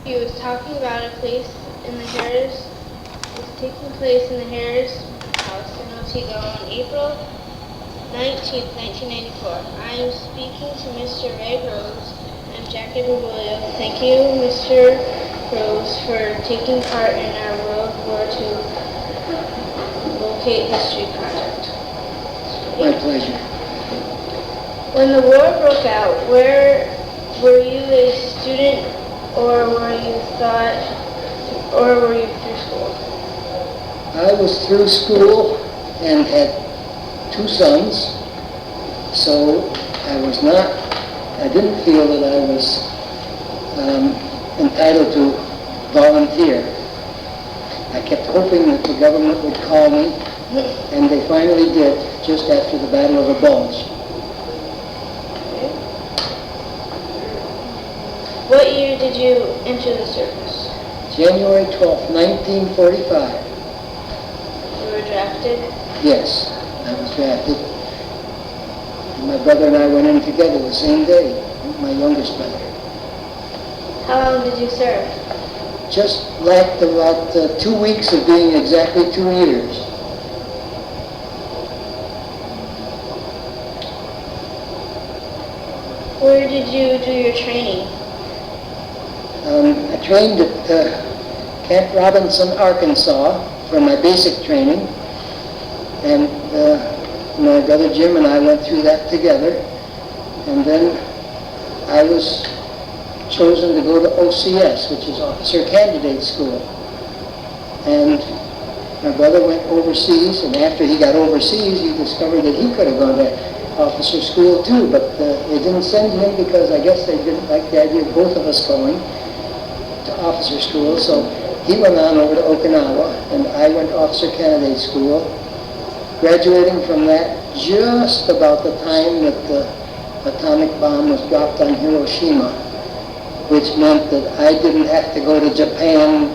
He was talking about a place in the Harris, was taking place in the Harris house in Otego on April 19th, 1994. I am speaking to Mr. Ray Groves and Jackie Bergoglio. Thank you, Mr. Groves, for taking part in our World War II Locate History project. My pleasure. When the war broke out, were you a student or were you through school? I was through school and had 2 sons, so I didn't feel that I was entitled to volunteer. I kept hoping that the government would call me, and they finally did, just after the Battle of the Bulge. What year did you enter the service? January 12th, 1945. You were drafted? Yes, I was drafted. And my brother and I went in together the same day, my youngest brother. How long did you serve? Just lacked about 2 weeks of being exactly 2 years. Where did you do your training? I trained at Camp Robinson, Arkansas for my basic training, and my brother Jim and I went through that together, and then I was chosen to go to OCS, which is Officer Candidate School. And my brother went overseas, and after he got overseas, he discovered that he could have gone to officer school too, but they didn't send him because I guess they didn't like the idea of both of us going to officer school. So he went on over to Okinawa, and I went to Officer Candidate School, graduating from that just about the time that the atomic bomb was dropped on Hiroshima, which meant that I didn't have to go to Japan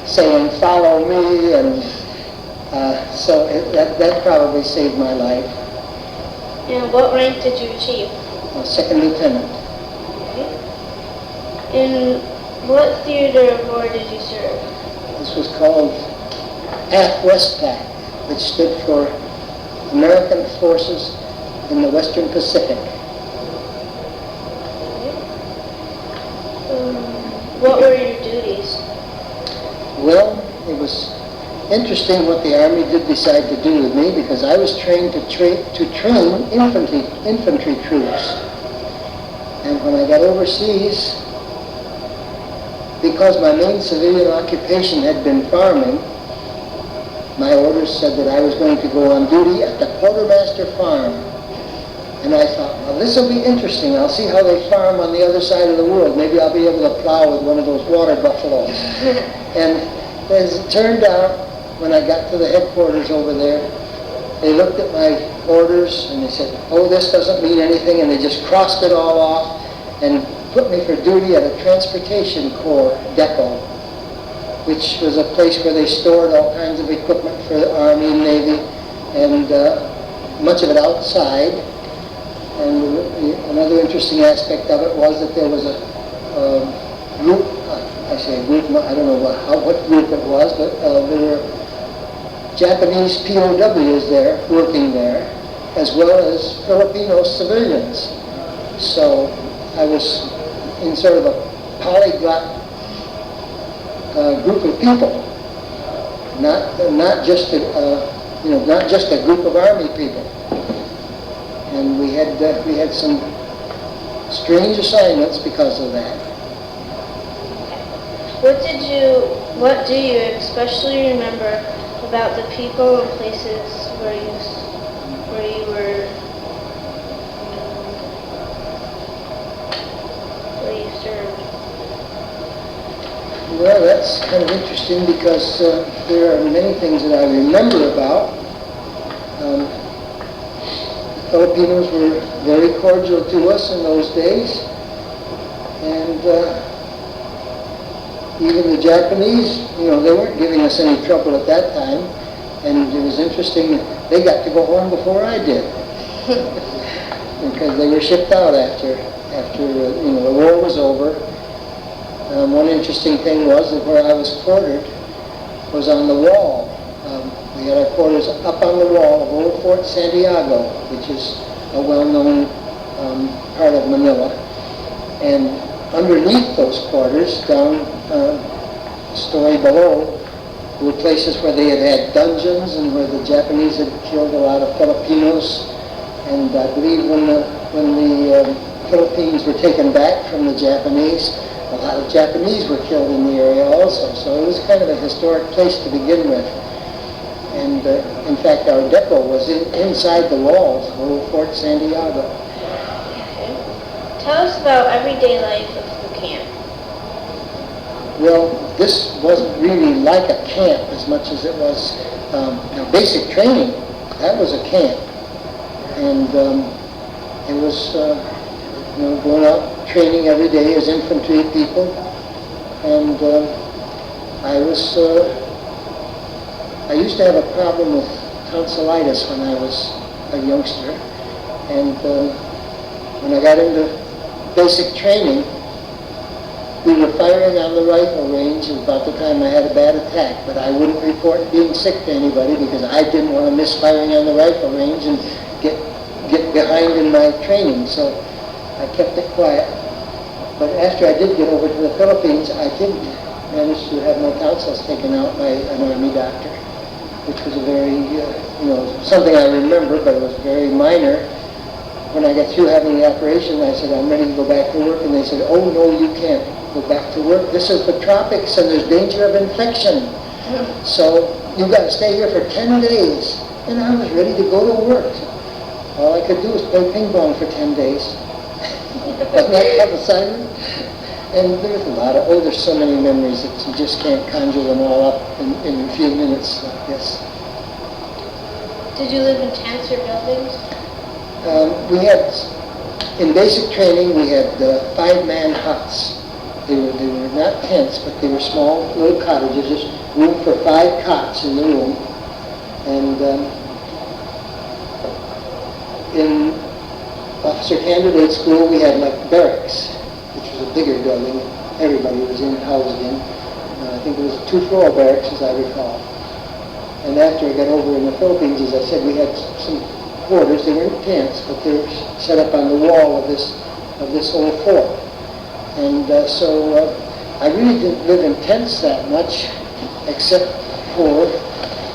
saying, "Follow me," and so that probably saved my life. And what rank did you achieve? Second lieutenant. Okay. In what theater of war did you serve? This was called AFWESPAC, which stood for American Forces in the Western Pacific. What were your duties? Well, it was interesting what the Army did decide to do with me, because I was trained to train infantry troops. And when I got overseas, because my main civilian occupation had been farming, my orders said that I was going to go on duty at the quartermaster farm. And I thought, well, this will be interesting. I'll see how they farm on the other side of the world. Maybe I'll be able to plow with one of those water buffaloes. And as it turned out, when I got to the headquarters over there, they looked at my orders and they said, "Oh, this doesn't mean anything," and they just crossed it all off and put me for duty at a transportation corps depot, which was a place where they stored all kinds of equipment for the Army and Navy, and much of it outside. And another interesting aspect of it was that there was a group, I say a group, I don't know what group it was, but there were Japanese POWs there, working there, as well as Filipino civilians. So I was in sort of a polyglot group of people, not just a group of Army people. And we had some strange assignments because of that. What do you especially remember about the people and places where you served? Well, that's kind of interesting because there are many things that I remember about. Filipinos were very cordial to us in those days, and even the Japanese, they weren't giving us any trouble at that time, and it was interesting, they got to go home before I did, because they were shipped out after the war was over. One interesting thing was that where I was quartered was on the wall. We had our quarters up on the wall of Old Fort Santiago, which is a well-known part of Manila. And underneath those quarters, down a story below, were places where they had had dungeons and where the Japanese had killed a lot of Filipinos. And I believe when the Philippines were taken back from the Japanese, a lot of Japanese were killed in the area also. So it was kind of a historic place to begin with. And in fact, our depot was inside the walls of Old Fort Santiago. Okay. Tell us about everyday life of the camp. Well, this wasn't really like a camp as much as it was basic training. That was a camp. And it was going out training every day as infantry people. And I used to have a problem with tonsillitis when I was a youngster. And when I got into basic training, we were firing on the rifle range about the time I had a bad attack, but I wouldn't report being sick to anybody because I didn't want to miss firing on the rifle range and get behind in my training, so I kept it quiet. But after I did get over to the Philippines, I did manage to have my tonsils taken out by an Army doctor, which was a very, something I remember, but it was very minor. When I got through having the operation, I said, I'm ready to go back to work, and they said, oh no, you can't go back to work. This is the tropics and there's danger of infection. So you've got to stay here for 10 days. And I was ready to go to work. All I could do was play ping pong for 10 days. Wasn't that tough assignment? And there's a lot of, there's so many memories that you just can't conjure them all up in a few minutes like this. Did you live in tents or buildings? We had, in basic training, we had 5-man huts. They were not tents, but they were small little cottages, just room for 5 cots in the room. And in officer candidate school, we had like barracks, which was a bigger building. Everybody was housed in. I think it was a 2-floor barracks, as I recall. And after I got over in the Philippines, as I said, we had some quarters. They weren't tents, but they were set up on the wall of this old fort. And so I really didn't live in tents that much, except for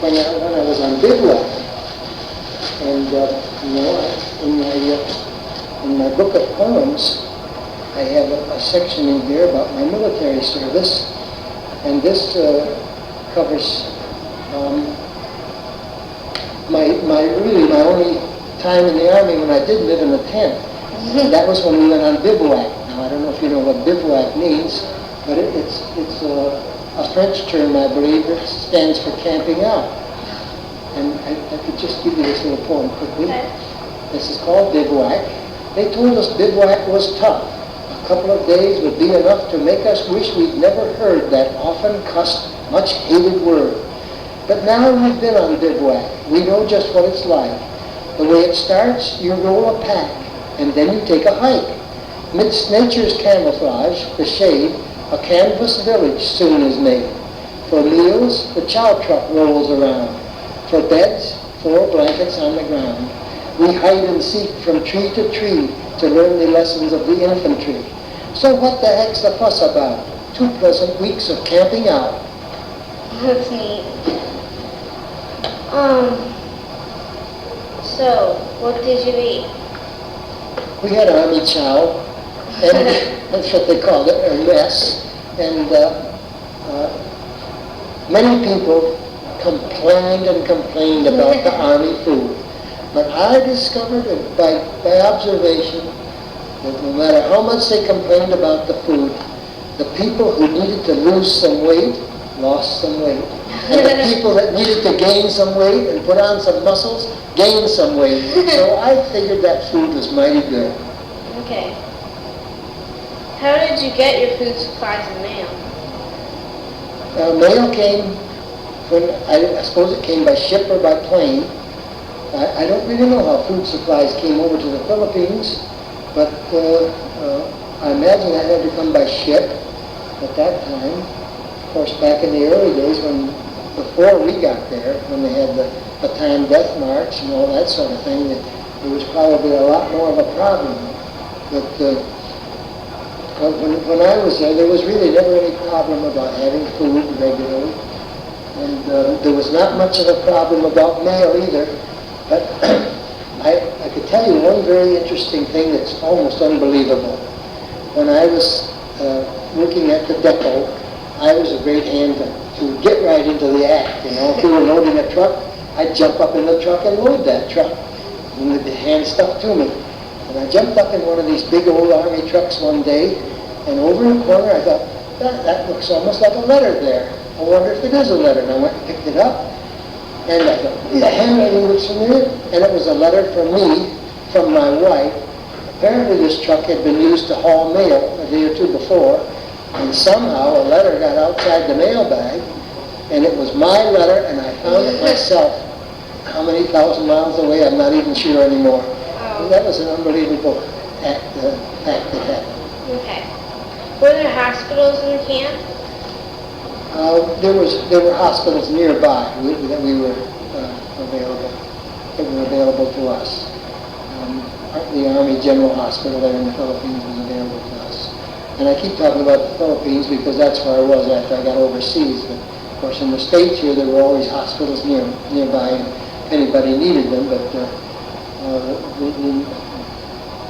when I was on bivouac. And in my book of poems, I have a section in there about my military service, and this covers my only time in the Army when I did live in a tent. That was when we went on bivouac. Now, I don't know if you know what bivouac means, but it's a French term, I believe, that stands for camping out. And I could just give you this little poem quickly. Okay. This is called Bivouac. They told us bivouac was tough. A couple of days would be enough to make us wish we'd never heard that often cussed, much hated word. But now we've been on bivouac. We know just what it's like. The way it starts, you roll a pack, and then you take a hike. Midst nature's camouflage, the shade, a canvas village soon is made. For meals, the chow truck rolls around. For beds, 4 blankets on the ground. We hide and seek from tree to tree to learn the lessons of the infantry. So what the heck's the fuss about? 2 pleasant weeks of camping out. That's neat. So, what did you eat? We had Army chow, and that's what they called it, or mess. And many people complained about the Army food. But I discovered by observation that no matter how much they complained about the food, the people who needed to lose some weight lost some weight. And the people that needed to gain some weight and put on some muscles gained some weight. So I figured that food was mighty good. Okay. How did you get your food supplies and mail? Mail came, I suppose it came by ship or by plane. I don't really know how food supplies came over to the Philippines, but I imagine that had to come by ship. at that time. Of course, back in the early days, before we got there, when they had the baton death march and all that sort of thing, there was probably a lot more of a problem. But when I was there was really never any problem about having food regularly. And there was not much of a problem about mail either. But I could tell you one very interesting thing that's almost unbelievable. When I was working at the depot, I was a great hand to get right into the act. You know, if we were loading a truck, I'd jump up in the truck and load that truck. And they'd hand stuff to me. And I jumped up in one of these big old Army trucks one day, and over in the corner I thought, that looks almost like a letter there. I wonder if it is a letter. And I went and picked it up, and I thought, the handwriting looks familiar. And it was a letter from me, from my wife. Apparently this truck had been used to haul mail a day or two before, and somehow a letter got outside the mail bag, and it was my letter, and I found it myself. How many thousand miles away, I'm not even sure anymore. Oh. That was an unbelievable fact that happened. Okay. Were there hospitals in the camp? There were hospitals nearby that we were available to us. The Army General Hospital there in the Philippines was available to us. And I keep talking about the Philippines because that's where I was after I got overseas. But of course, in the States here, there were always hospitals nearby if anybody needed them. But the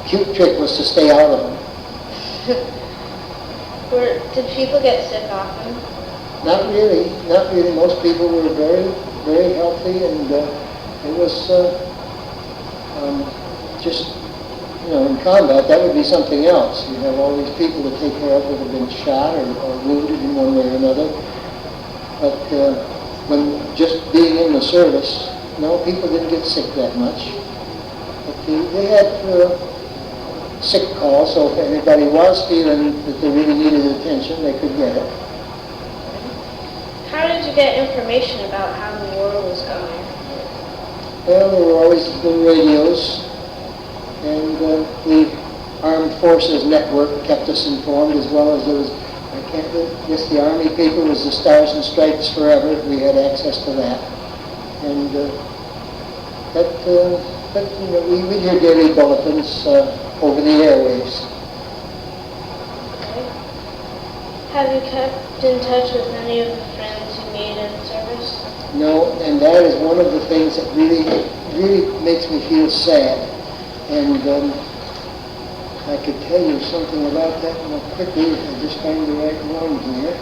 cute trick was to stay out of them. Did people get sick often? Not really. Most people were very, very healthy, and it was just, in combat, that would be something else. You have all these people to take care of that have been shot or wounded in one way or another. But when just being in the service, no, people didn't get sick that much. But they had sick calls, so if anybody was feeling that they really needed attention, they could get it. How did you get information about how the war was going? Well, there were always the radios, and the Armed Forces Network kept us informed, as well as there was, I guess the Army paper was the Stars and Stripes Forever. We had access to that. And we'd hear daily bulletins over the airwaves. Okay. Have you kept in touch with any of the friends you made in service? No, and that is one of the things that really, really makes me feel sad. And I could tell you something about that more quickly if I just find the right one here.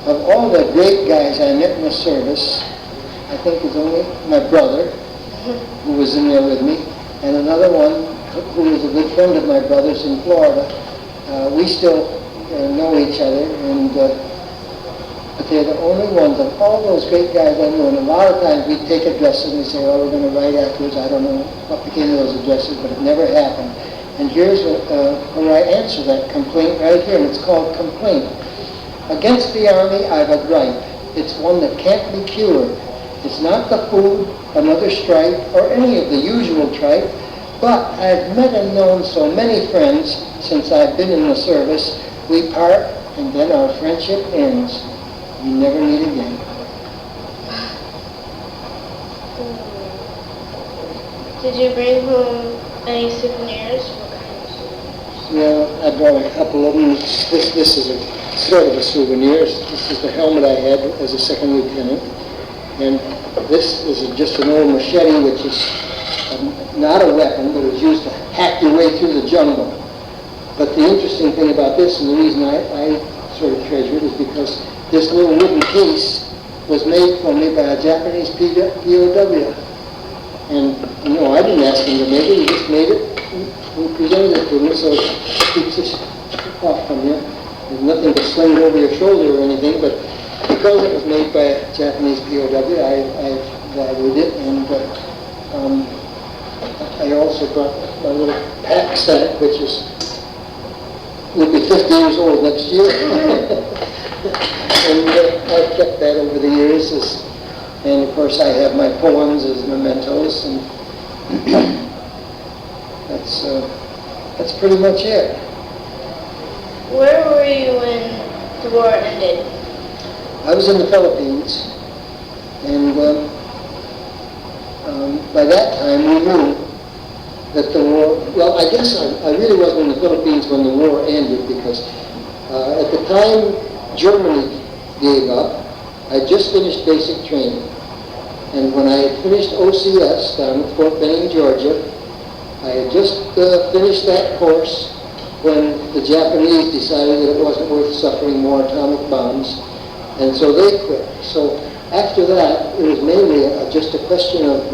Of all the great guys I met in the service, I think it's only my brother, who was in there with me, and another one who was a good friend of my brother's in Florida. We still know each other, and but they're the only ones of all those great guys I knew. And a lot of times we'd take addresses and we'd say, well, we're going to write afterwards. I don't know what became of those addresses, but it never happened. And here's where I answer that complaint right here, and it's called complaint. Against the Army, I've a gripe. It's one that can't be cured. It's not the food, another stripe, or any of the usual tripe, but I've met and known so many friends since I've been in the service. We part, and then our friendship ends. We never meet again. Did you bring home any souvenirs? What kind of souvenirs? Yeah, I brought a couple of them. This is a sort of a souvenir. This is the helmet I had as a second lieutenant. And this is just an old machete, which is not a weapon, but it's used to hack your way through the jungle. But the interesting thing about this, and the reason I sort of treasure it, is because this little wooden case was made for me by a Japanese POW. And, I didn't ask him to make it, he just made it, he presented it to me, so it keeps this off from you. There's nothing to sling over your shoulder or anything, but because it was made by a Japanese POW, I valued it, and I also brought my little pack set, which will be 50 years old next year. And I've kept that over the years, and of course I have my poems as mementos, and that's pretty much it. Where were you when the war ended? I was in the Philippines, and by that time we knew that the war, well, I guess I really wasn't in the Philippines when the war ended, because at the time Germany gave up, I just finished basic training. And when I had finished OCS down at Fort Benning, Georgia, I had just finished that course when the Japanese decided that it wasn't worth suffering more atomic bombs, and so they quit. So after that, it was mainly just a question of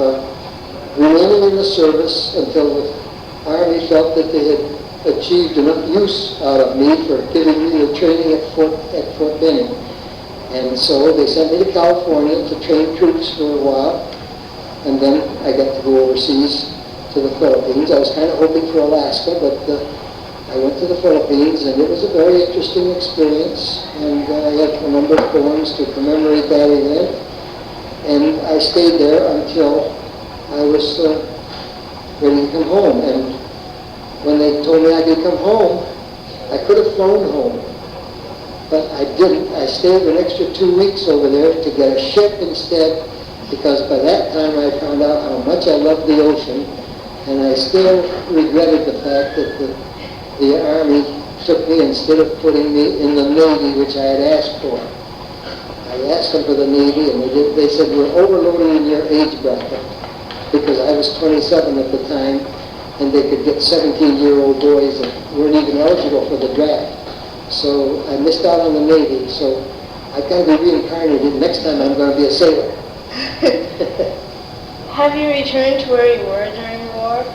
remaining in the service until the Army felt that they had achieved enough use out of me for giving me the training at Fort Benning. And so they sent me to California to train troops for a while, and then I got to go overseas to the Philippines. I was kind of hoping for Alaska, but I went to the Philippines, and it was a very interesting experience, and I had a number of poems to commemorate that event, and I stayed there until I was ready to come home. And when they told me I could come home, I could have flown home, but I didn't. I stayed an extra 2 weeks over there to get a ship instead, because by that time I found out how much I loved the ocean, and I still regretted the fact that the Army took me instead of putting me in the Navy, which I had asked for. I asked them for the Navy, and they said, we're overloaded in your age bracket, because I was 27 at the time, and they could get 17-year-old boys that weren't even eligible for the draft. So I missed out on the Navy, so I got to be reincarnated. Next time I'm going to be a sailor. Have you returned to where you were during the war?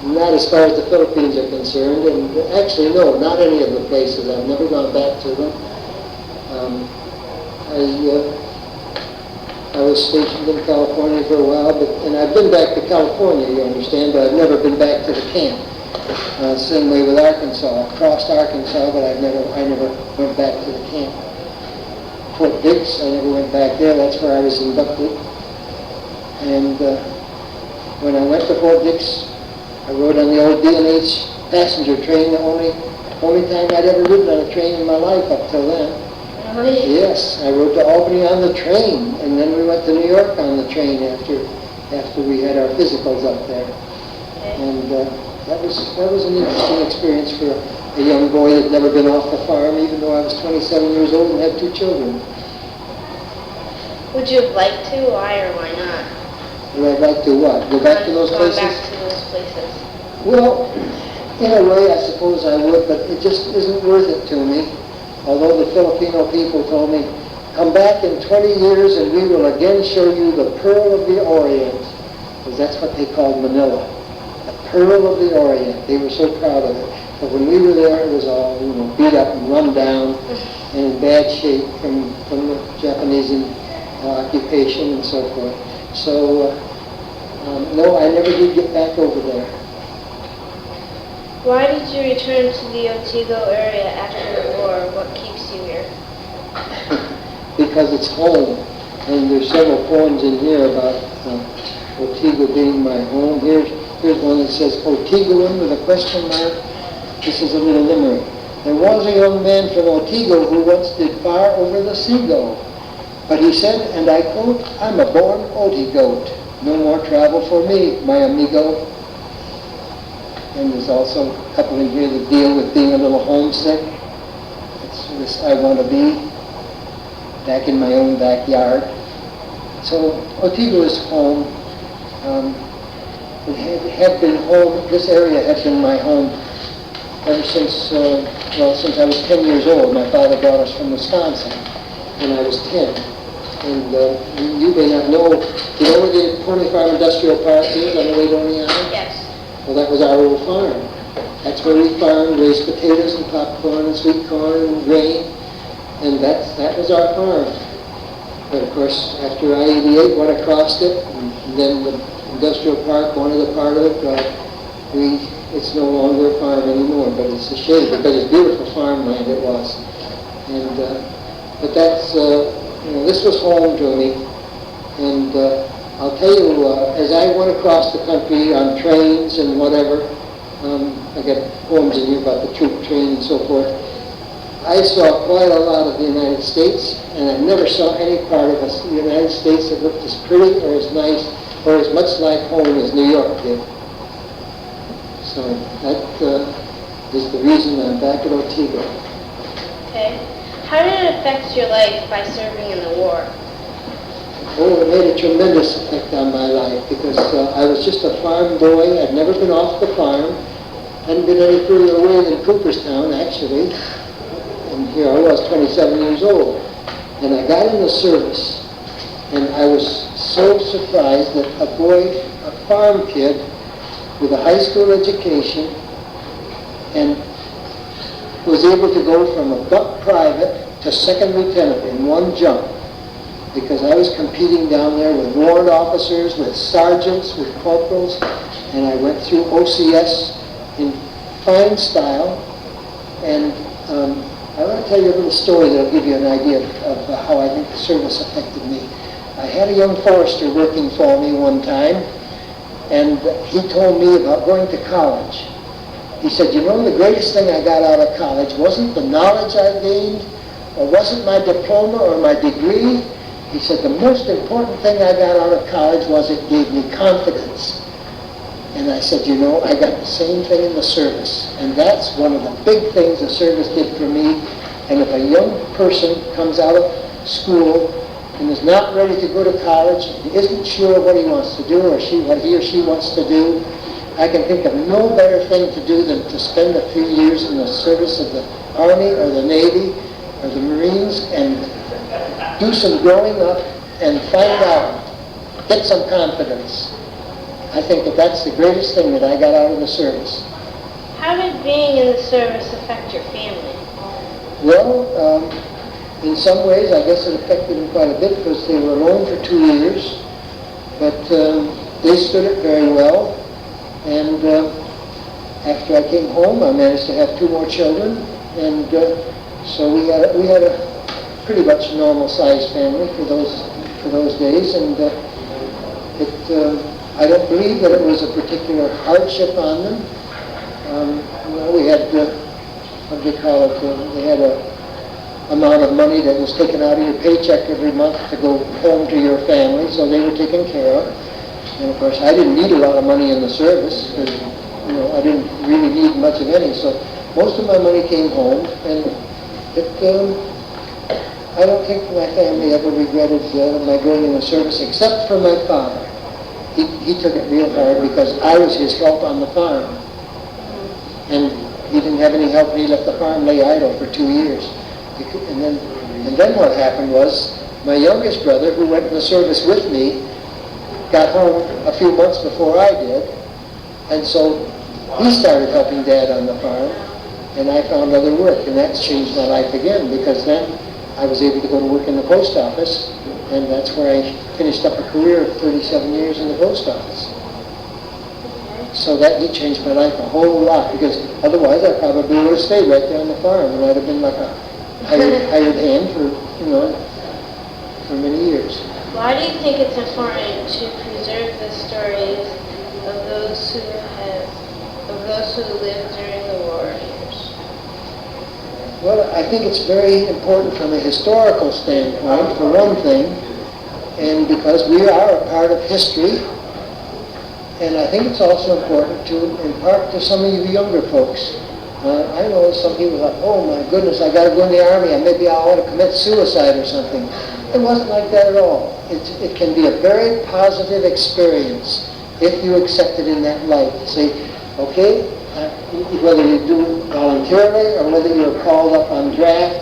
Not as far as the Philippines are concerned, and actually, no, not any of the places. I've never gone back to them. I was stationed in California for a while, and I've been back to California, you understand, but I've never been back to the camp. Same way with Arkansas. I crossed Arkansas, but I never went back to the camp. Fort Dix, I never went back there. That's where I was inducted. And when I went to Fort Dix, I rode on the old D&H passenger train, the only time I'd ever ridden on a train in my life up till then. Really? Yes, I rode to Albany on the train, and then we went to New York on the train after we had our physicals up there. Okay. And that was an interesting experience for a young boy that had never been off the farm, even though I was 27 years old and had 2 children. Would you have liked to? Why or why not? Would I like to what? Go back to those places? Go back to those places. Well, in a way, I suppose I would, but it just isn't worth it to me. Although the Filipino people told me, come back in 20 years and we will again show you the Pearl of the Orient, because that's what they called Manila. The Pearl of the Orient. They were so proud of it. But when we were there, it was all beat up and run down and in bad shape from the Japanese occupation and so forth. So, no, I never did get back over there. Why did you return to the Otego area after the war? What keeps you here? Because it's home. And there's several poems in here about Otego being my home. Here's one that says, Otegoan with a question mark. This is a little limerick. There was a young man from Otego who once did far over the sea go. But he said, and I quote, I'm a born Otegoat. No more travel for me, my amigo. And there's also a couple in here that deal with being a little homesick. It's this I want to be back in my own backyard. So Otego is home. It had been home. This area had been my home ever since, since I was 10 years old. My father brought us from Wisconsin when I was 10. And you may not know, you know where the Pony Farm Industrial Park is on the way to Oneonta? Yes. Well, that was our old farm. That's where we farmed, raised potatoes and popcorn and sweet corn and grain, and that was our farm. But of course, after I-88 went across it, and then the industrial park wanted a part of it, it's no longer a farm anymore, but it's a shame because it's beautiful farmland it was. And but that's this was home to me, and I'll tell you, as I went across the country on trains and whatever, I got poems in here about the troop train and so forth. I saw quite a lot of the United States, and I never saw any part of the United States that looked as pretty or as nice or as much like home as New York did. So that is the reason I'm back at Otego. Okay. How did it affect your life by serving in the war? Oh, it made a tremendous effect on my life because I was just a farm boy. I'd never been off the farm. Hadn't been any further away than Cooperstown, actually. And here I was, 27 years old. And I got in the service, and I was so surprised that a boy, a farm kid, with a high school education, and was able to go from a buck private to second lieutenant in one jump. Because I was competing down there with warrant officers, with sergeants, with corporals, and I went through OCS in fine style. And I want to tell you a little story that will give you an idea of how I think the service affected me. I had a young forester working for me one time, and he told me about going to college. He said, you know, the greatest thing I got out of college wasn't the knowledge I gained, or wasn't my diploma or my degree. He said, the most important thing I got out of college was it gave me confidence. And I said, you know, I got the same thing in the service. And that's one of the big things the service did for me. And if a young person comes out of school and is not ready to go to college, and isn't sure what he wants to do or what he or she wants to do, I can think of no better thing to do than to spend a few years in the service of the Army or the Navy or the Marines and do some growing up and find out, get some confidence. I think that that's the greatest thing that I got out of the service. How did being in the service affect your family? Well, in some ways, I guess it affected them quite a bit because they were alone for 2 years, but they stood it very well. And after I came home, I managed to have 2 more children, and so we had a pretty much normal-sized family for those days, and I don't believe that it was a particular hardship on them. We had what do they call it? They had a amount of money that was taken out of your paycheck every month to go home to your family, so they were taken care of. And of course, I didn't need a lot of money in the service because I didn't really need much of any. So most of my money came home, and I don't think my family ever regretted my going in the service, except for my father. He took it real hard because I was his help on the farm. And he didn't have any help, and he left the farm lay idle for 2 years. And then what happened was, my youngest brother, who went in the service with me, got home a few months before I did, and so he started helping Dad on the farm, and I found other work, and that's changed my life again, because then I was able to go to work in the post office, and that's where I finished up a career of 37 years in the post office. So that did change my life a whole lot, because otherwise I probably would have stayed right there on the farm, and I'd have been like a hired hand for many years. Why do you think it's important to preserve the stories of those who lived during the war years? Well, I think it's very important from a historical standpoint, for one thing, and because we are a part of history. And I think it's also important to impart to some of you younger folks. I know some people are like, oh my goodness, I got to go in the Army, and maybe I ought to commit suicide or something. It wasn't like that at all. It can be a very positive experience if you accept it in that light. Say, okay, whether you do it voluntarily or whether you're called up on draft,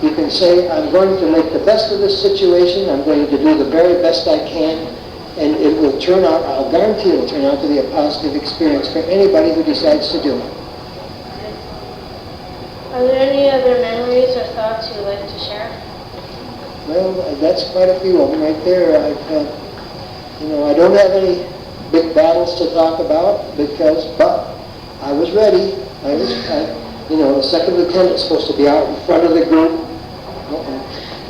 you can say, I'm going to make the best of this situation, I'm going to do the very best I can, and it will turn out, I'll guarantee it will turn out to be a positive experience for anybody who decides to do it. Are there any other memories or thoughts you would like to share? Well, that's quite a few of them right there. I don't have any big battles to talk about but I was ready. The second lieutenant is supposed to be out in front of the group,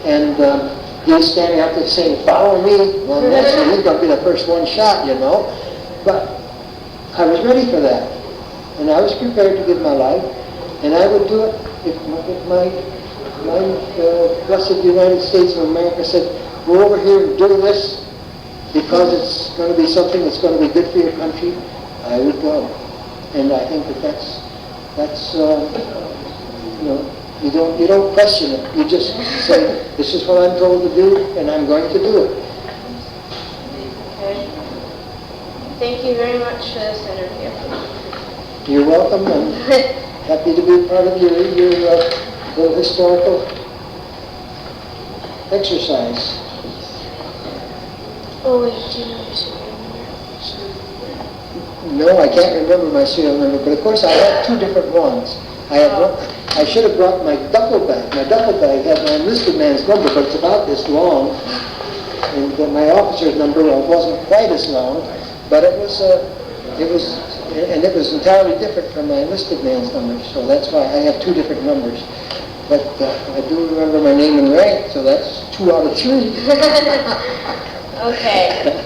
and he's standing out there saying, "Follow me." Well, naturally, he's going to be the first one shot, But I was ready for that, and I was prepared to give my life. And I would do it if my blessed United States of America said, go over here and do this because it's going to be something that's going to be good for your country, I would go. And I think that's you don't question it. You just say, this is what I'm told to do, and I'm going to do it. Okay. Thank you very much for this interview. You're welcome. I'm happy to be part of your little historical exercise. Oh, wait, do you know your serial number? No, I can't remember my serial number, but of course I had two different ones. I should have brought my duffel bag. My duffel bag had my enlisted man's number, but it's about this long. And my officer's number wasn't quite as long, but it was entirely different from my enlisted man's number. So that's why I have two different numbers. But I do remember my name and rank, so that's 2 out of 3. Okay.